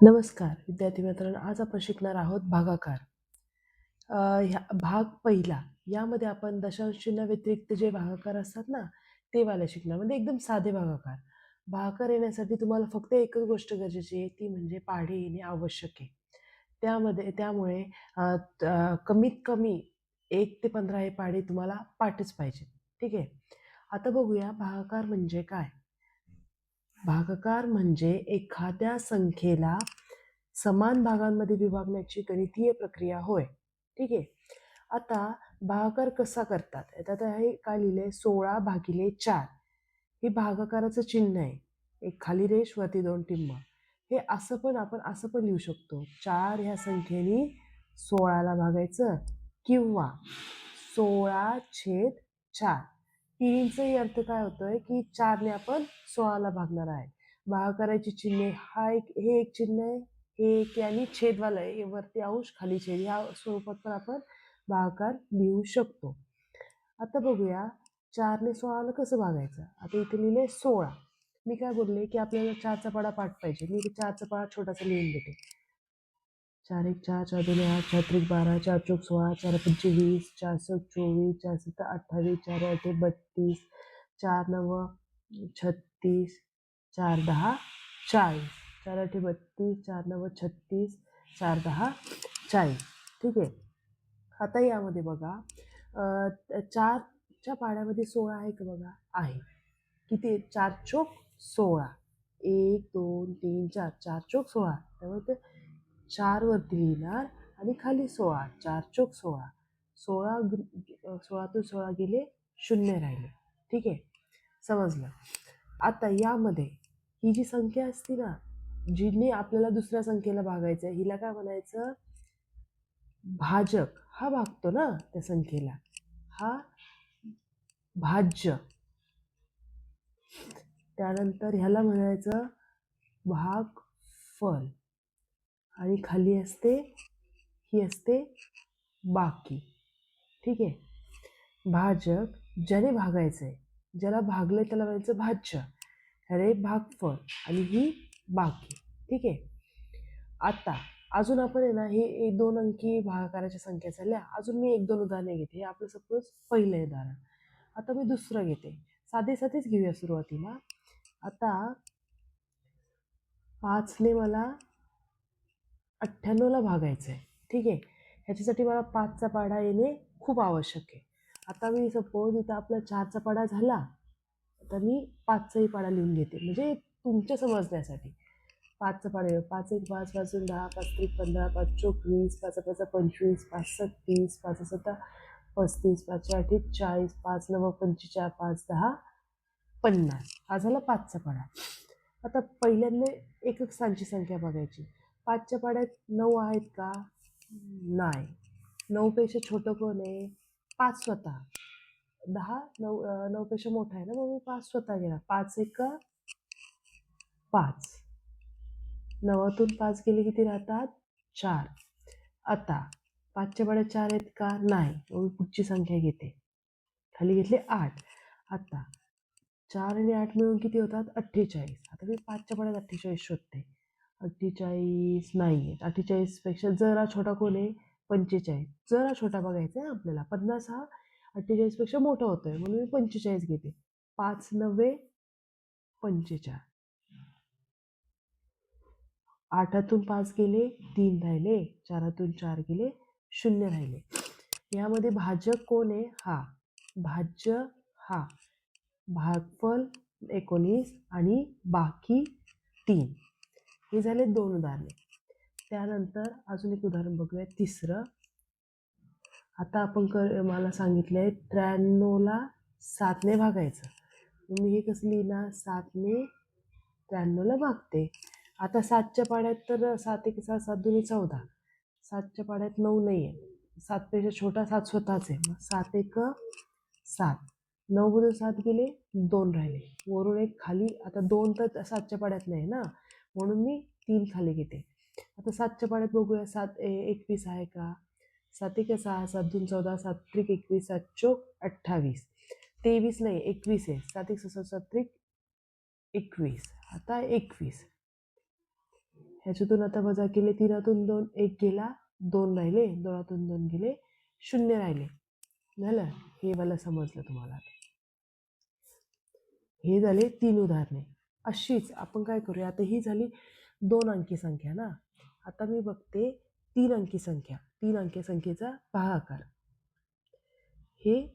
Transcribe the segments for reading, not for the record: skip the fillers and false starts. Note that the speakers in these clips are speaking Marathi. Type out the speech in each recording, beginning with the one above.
नमस्कार विद्यार्थी मित्रांनो, आज आपण शिकणार आहोत भागाकार. ह्या भाग पहिला यामध्ये आपण दशांश चिन्हा व्यतिरिक्त जे भागाकार असतात ना, ते वाले शिकणार. म्हणजे एकदम साधे भागाकार. भागाकार येण्यासाठी तुम्हाला फक्त एकच गोष्ट गरजेची आहे, ती म्हणजे पाढे येणे आवश्यक आहे. त्यामुळे कमीत कमी 1 ते 15 हे पाढे तुम्हाला पाठच पाहिजे. ठीक आहे. आता बघूया भागाकार म्हणजे काय? भागाकार म्हणजे एखाद्या संख्येला समान भागांमध्ये विभागण्याची गणितीय प्रक्रिया होय. ठीक आहे. आता भागाकार कसा करतात? आता हे काय लिहिलंय 16/4 हे भागाकाराचं चिन्ह आहे. एक खाली रेष वरती 2 टिंब. हे आपण असं पण लिहू शकतो. 4 ह्या संख्येने 16ला भागायचं किंवा 16/4. तिन्हींचाही अर्थ काय होतोय की 4ने आपण 16ला भागणार आहे. भागाकाराची चिन्हे हे एक चिन्ह आहे, हे एक आणि छेदवालं आहे. हे वरती अंश खाली छेद या स्वरूपात पण आपण भागाकार लिहू शकतो. आता बघूया 4ने 16ला कसं भागायचं. आता इथे लिहिले 16. मी काय बोलले की आपल्याला 4चा पाढा पाठ पाहिजे. मी 4चा पाढा छोटासा लिहून देते. 4 1 4 4 2 8 4 3 12 4 4 16 4 5 20 4 6 24 4 7 28 4 8 32 4 9 36 4 10 40 4 8 32 4 9 36 4 10 40. ठीक आहे. आता यामध्ये बघा 4च्या पाढ्यामध्ये 16 आहे का बघा? आहे. किती? 4 चोक 16. 1 2 3 4 4 चोक 16. त्यामुळे ते 4 वरती लिहिणार आणि खाली 16. 4 चोक 16. 16तून 16 गेले, 0 राहिले. ठीक आहे. समजलं. आता यामध्ये ही जी संख्या असते ना, जिने आपल्याला दुसऱ्या संख्येला भागायचं आहे, हिला काय म्हणायचं? भाजक. हा भागतो ना त्या संख्येला, हा भाज्य. त्यानंतर ह्याला म्हणायचं भागफल आणि खाली असते ही असते बाकी. ठीक आहे. भाजक ज्याने भागायचंय, ज्याला भागलंय त्याला म्हणायचं भाज्य. अरे भागफल आणि ही बाकी. ठीक आहे. आता अजून आपण आहे ना, हे 2 अंकी भागाकाराच्या संख्या झाल्या. अजून मी 1-2 उदाहरणे घेते. हे आपलं सपोज पहिलं उदाहरण. आता मी दुसरं घेते. साधेच घेऊया सुरुवातीला. आता 5ने मला 98ला भागायचं आहे. ठीक आहे. ह्याच्यासाठी मला 5चा पाढा येणे खूप आवश्यक आहे. आता मी सपोज इथं आपला 4चा पाढा झाला, तर मी 5चाही पाढा लिहून घेते. म्हणजे तुमच्या समजण्यासाठी. 5चा पाढा 5 1 5 5 10 5 3 15 5 चोक 20 5 5 25 5 7 30 5 7 35 5 8 40 5 9 45 5 10 50. हा झाला 5चा पाढा. आता पहिल्यांदा एकक स्थानची संख्या बघायची. 5च्या पाढ्यात 9 आहेत का? नाही. 9 पेक्षा छोटं कोण आहे? 5 स्वतः. 9 पेक्षा मोठा आहे ना, मग मी 5 स्वतः घेणार. 5 1 5. 9तून 5 गेले किती राहतात? 4. आता 5च्या पाढ्यात 4 आहेत का? नाही. मग मी पुढची संख्या घेते. खाली घेतले 8. आता 4 आणि 8 मिळून किती होतात? 48. आता मी 5च्या पाढ्यात 48 शोधते. 48 नाही. 48 पेक्षा जरा छोटा कोण आहे? 45. जरा छोटा बघायचा आहे आपल्याला. 50 हा 48 पेक्षा मोठा होतोय, म्हणून मी 45 घेते. 5 9 45. 8तून 5 गेले, 3 राहिले. 4तून 4 गेले, 0 राहिले. यामध्ये भाजक कोण आहे? हा. भाज्य हा. भागफल 19 आणि बाकी 3. हे झाले 2 उदाहरणे. त्यानंतर अजून एक उदाहरण बघूया, तिसरं. आता आपण मला सांगितलंय 93ला 7ने भागायचं. मी हे कसं लिहिणार? 7ने 93ला भागते. आता 7च्या पाढ्यात तर 7 1 7 7 2 14. 7च्या पाढ्यात 9 नाही आहे. 7 पेक्षा छोटा 7 स्वतःच आहे. मग 7 1 7. 9 मधून 7 गेले, 2 राहिले. वरून एक खाली. आता 2 तर 7च्या पाढ्यात नाही ना, म्हणून मी 3 खाली घेते. आता 7च्या पाढ्यात बघूया. 7 21 आहे का? 7 1 6 7 2 14 7 3 21 7 चोक 28. 23 नाही, 21 आहे. 7 1 6 7 3 21. आता 21 ह्याच्यातून आता वजा केले, 3तून 2 1 गेला, 2 राहिले, 2तून 2 गेले, 0 राहिले. झालं, हे मला समजलं तुम्हाला. हे झाले 3 उदाहरणे. अशीच आपण काय करूया, आता ही झाली 2 अंकी संख्या ना. आता मी बघते 3 अंकी संख्या, 3 अंकी संख्येचा भागाकार. हे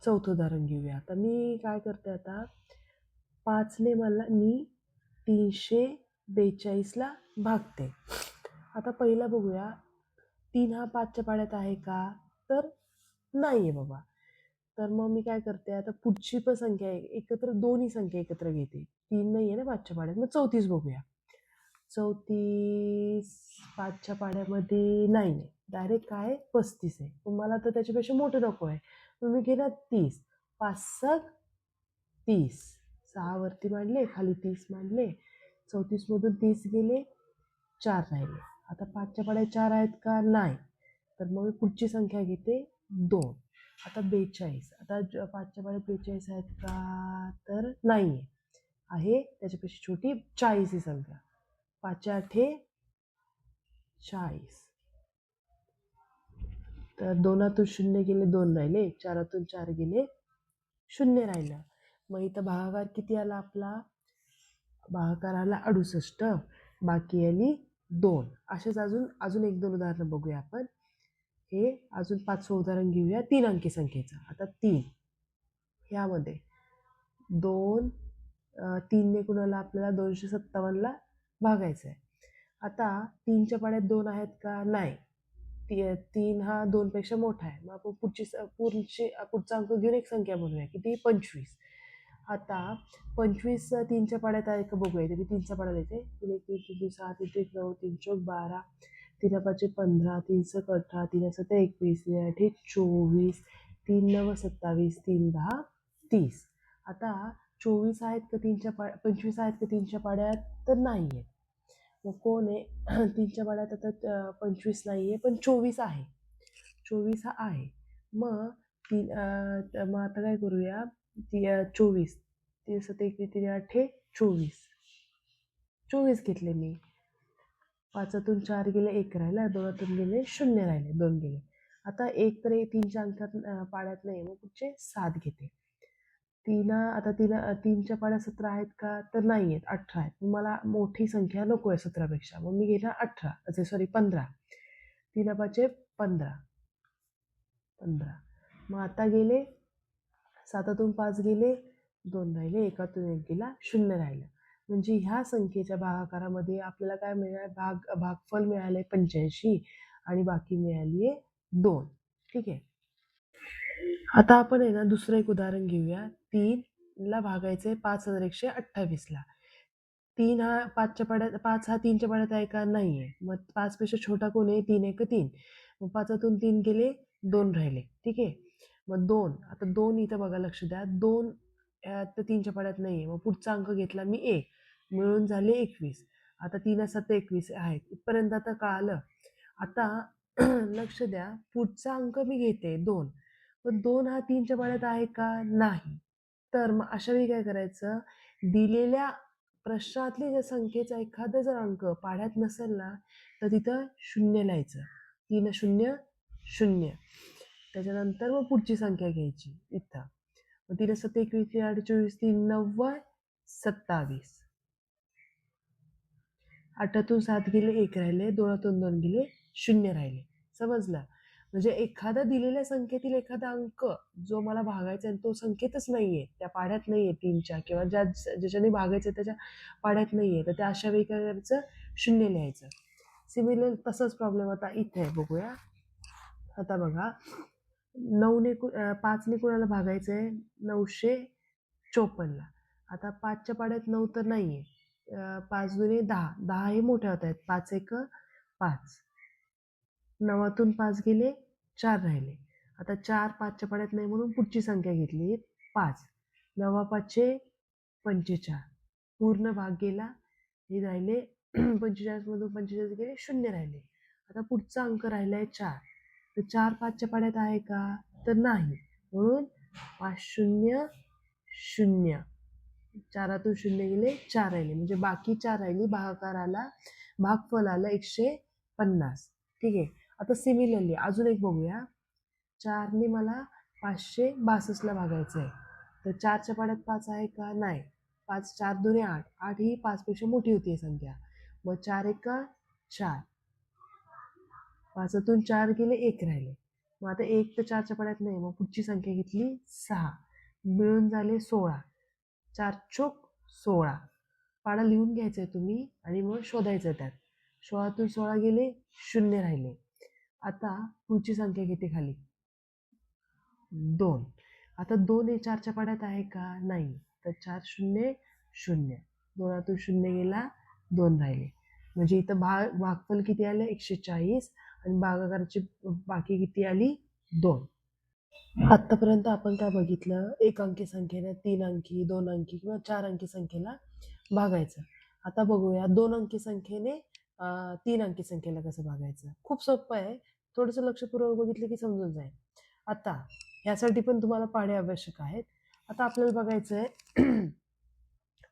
चौथं उदाहरण घेऊया. आता मी काय करते, आता 5ने मी 342ला भागते. आता पहिला बघूया, 3 हा 5च्या पाड्यात आहे का, तर नाही आहे बाबा. तर मग मी काय करते, आता पुढची पण संख्या एकत्र, दोन्ही संख्या एकत्र घेते. 3 नाही आहे ना 5च्या पाड्यात, मग 34 बघूया. 34 5च्या पाड्यामध्ये नाही आहे, डायरेक्ट काय 35 आहे. मला तर त्याच्यापेक्षा मोठं नको आहे, मग मी घेणार 30. 5 30, 6 वरती मांडले, खाली 30 मांडले, 34 मधून 30 गेले, 4 राहिले. आता 5च्या पाड्यात 4 आहेत का, नाही. तर मग मी पुढची संख्या घेते 2. आता 42. आता 5च्या पाड्यात 42 आहेत का, तर नाही आहे, त्याच्यापेक्षा छोटी 40 ही संख्या. 5 8 40. तर 2तून 0 गेले, 2 राहिले, 4तून 4 गेले, 0 राहिलं. मग इथं भागाकार किती आला आपला, भागाकार आला 68, बाकी आली 2. असेच अजून 1-2 उदाहरणं बघूया आपण. हे अजून 5वं उदाहरण घेऊया 3 अंकी संख्येचं. आता 3 ह्यामध्ये 2 3ने कुणाला आपल्याला 257ला भागायचं आहे. आता 3च्या पाड्यात 2 आहेत का, नाही. 3 हा 2 पेक्षा मोठा आहे. मग आपण पुढचा अंक घेऊन एक संख्या बनवूया, किती 25. आता 25 3च्या पाड्यात आहे का बघूया. मी 3च्या पाड्यात येते, 3 1 3 3 6 3 3 9 3 4 12, 3 5 15, 3 6 18, 3 7 21, 3 8 24, 3 9 27, 3 10 30. आता 24 आहेत का 25 आहेत का 3च्या पाड्यात, तर नाही आहेत. मग कोण आहे 3च्या पाड्यात, आता 25 नाही आहे, पण 24 आहे. 24 हा आहे. मग मग आता काय करूया, 24, 3 7 21, 3 8 24, 24 घेतले मी. 5तून 4 गेले, 1 राहिला, 2तून गेले, 0 राहिले, 2 गेले. आता 1 तर 3च्या अंकात पाड्यात नाही, मग पुढचे 7 घेते. 3च्या पाड्यात 17 आहेत का, तर नाही आहेत, 18 आहेत. मला मोठी संख्या नको आहे 17पेक्षा, मग मी घेणार 15. 3 5 15. मग आता गेले, 7तून 5 गेले, 2 राहिले, 1तून 1 गेला, 0 राहिलं. म्हणजे ह्या संख्येच्या भागाकारामध्ये आपल्याला काय मिळालं, भागफल मिळाले 85 आणि बाकी मिळाली आहे 2. ठीक आहे. आता आपण आहे ना दुसरं एक उदाहरण घेऊया. 3ला भागायचंय 5128ला. 3 हा 5च्या पाड्यात, 5 हा 3च्या पाड्यात आहे का, नाहीये. मग 5 पेक्षा छोटा कोण आहे, 3 1 3. मग 5तून 3 गेले, 2 राहिले. ठीक आहे. मग 2, आता 2 इथं बघा, लक्ष द्या, 2 तर 3च्या पाड्यात नाहीये. मग पुढचा अंक घेतला मी 1, मिळून झाले 21. आता 3 7 21 आहेत. इथपर्यंत आता कळालं. आता लक्ष द्या, पुढचा अंक मी घेते 2, पण 2 हा 3च्या पाड्यात आहे का, नाही. तर मग अशा वेळी काय करायचं, दिलेल्या प्रश्नातली जर संख्येचा एखादा जर अंक पाढ्यात नसेल ना, तर तिथं 0 लिहायचं. 3 0 0. त्याच्यानंतर मग पुढची संख्या घ्यायची इथं. मग 3 7 21, 3 8 24, 3 9 27. 8तून 7 गेले, 1 राहिले, 2तून 2 गेले, 0 राहिले. समजलं. म्हणजे एखादा दिलेल्या संख्येतील एखादा अंक जो मला भागायचा आहे तो संख्येतच नाहीये, त्या पाढ्यात नाहीये 3च्या, किंवा ज्याच्याने भागायचं त्याच्या पाढ्यात नाहीये, तर त्या अशा वेळी काय करायचं, 0 लिहायचं. सिमिलर तसंच प्रॉब्लेम आता इथे आहे, बघूया. आता बघा, 5ने कोणाला भागायचंय, 954ला. आता 5च्या पाड्यात 9 तर नाहीये. 5 दुणे 10, 10 हे मोठ्या होत आहेत, 5 1 5. 9तून 5 गेले, 4 राहिले. आता 4 5च्या पाड्यात नाही, म्हणून पुढची संख्या घेतली 5. 9 5 45. पूर्ण भाग गेला, हे राहिले 45 मधून 45 गेले, 0 राहिले. आता पुढचा अंक राहिलाय 4. तर 4 5च्या पाड्यात आहे का, तर नाही, म्हणून 5 0 0. 4तून 0 गेले, 4 राहिले, म्हणजे बाकी 4 राहिली. भागाकाराला भागफल आलं 150. ठीक आहे. आता सिमिलरली अजून एक बघूया. 4ने मला 562ला भागायचं आहे. तर 4च्या पाड्यात 5 आहे का? नाही. 5 4 दुने 8. 8 ही 5 पेक्षा मोठी होती संख्या. मग 4 एका 4. 5तून 4 गेले 1 राहिले. मग आता 1 तर 4च्या पाड्यात नाही. मग पुढची संख्या घेतली 6. मिळून झाले 16. 4 चोक 16. पाडा लिहून घ्यायचा आहे तुम्ही आणि मग शोधायचं त्यात. 16तून 16 गेले 0 राहिले. आता पुढची संख्या घेते खाली 2. आता 2 हे 4च्या पाड्यात आहे का? नाही. तर 4 0 0. 2तून 0 गेला 2 राहिले. म्हणजे इथं भागफल किती आलं? 140 आणि भागाकाराची बाकी किती आली? 2. आत्तापर्यंत आपण काय बघितलं? 1 अंकी संख्येने 3 अंकी, 2 अंकी किंवा 4 अंकी संख्येला भागायचं. आता बघूया 2 अंकी संख्येने 3 अंकी संख्येला कसं भागायचं. खूप सोपं आहे. थोडंसं लक्षपूर्वक बघितलं की समजून जाईल. आता ह्यासाठी पण तुम्हाला पाढे आवश्यक आहेत. आता आपल्याला बघायचं आहे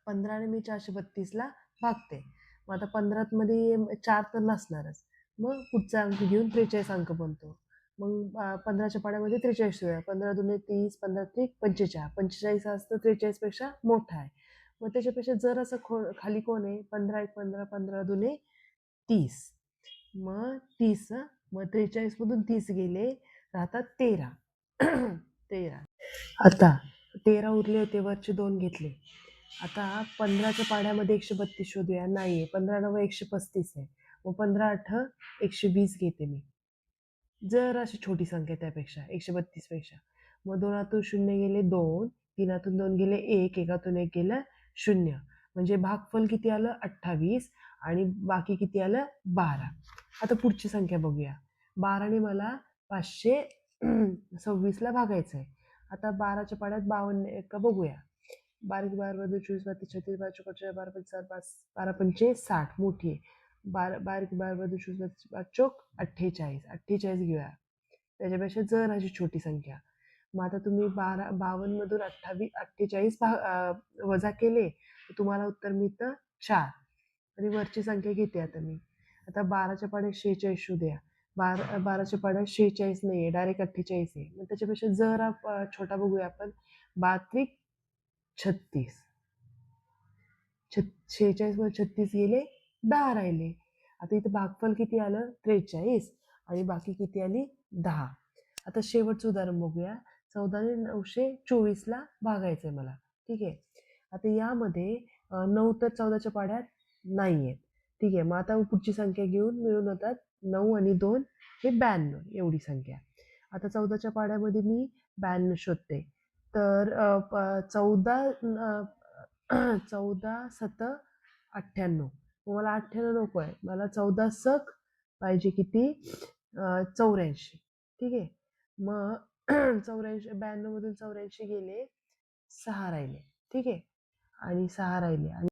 15ने मी 432ला भागते. मग आता 15मध्ये 4 तर नसणारच. मग पुढचा अंक घेऊन 43 अंक बनतो. मग 15च्या पाड्यामध्ये 43 ठेवूया. 15 दुने 30, 15 त्रिक 45. 45 असतं 43 पेक्षा मोठा आहे. मग त्याच्यापेक्षा जर असं खाली कोण आहे? 15 1 15, 15 दुने 30. मग 30. मग 43 मधून 30 गेले राहतात 13. 13. आता 13 उरले होते, वरचे 2 घेतले. आता 15च्या पाड्यामध्ये 132 शोधूया. नाही. 15 9 135 आहे. मग 15 8 120 घेते मी. जर अशी छोटी संख्या त्यापेक्षा 132 पेक्षा. मग 2तून 0 गेले 2, 3तून 2 गेले 1, 1तून 1 गेलं 0. म्हणजे भागफल किती आलं? 28 आणि बाकी किती आलं? 12. आता पुढची संख्या बघूया. 12ने मला 526ला भागायचं आहे. आता 12च्या पाड्यात 52 का बघूया. 12 12 24 32 36 12 44 12 55 12 पंचे 60 मोठी आहे. 12 12 24 32 चोक 48. 48 घेऊया. त्याच्यापेक्षा जर अशी छोटी संख्या. मग आता तुम्ही 52 मधून 48 वजा केले तर तुम्हाला उत्तर मिळतं 4. आणि वरची संख्या घेते आता मी. आता 12च्या पाड्यात 46 शोधूया. 12च्या पाड्यात 46 नाही आहे, डायरेक्ट 48 आहे. मग त्याच्यापेक्षा जर छोटा बघूया आपण. 12 36. 46 वर 36 गेले 10 राहिले. आता इथं भागफल किती आलं? 43 आणि बाकी किती आली? 10. आता शेवटचं उदाहरण बघूया. 14ने 924ला भागायचंय मला. ठीक आहे. आता यामध्ये 9 तर 14च्या पाड्यात नाही आहेत. ठीक आहे. मग आता पुढची संख्या घेऊन मिळून होतात 9 आणि 2 हे 92 एवढी संख्या. आता 14च्या पाड्यामध्ये मी 92 शोधते. तर 14 7 98. मग मला 98 नको आहे. मला 14 सक पाहिजे किती? 84. ठीक आहे. मग 84 92 मधून 84 गेले 6 राहिले. ठीक आहे. आणि 6 राहिले आणि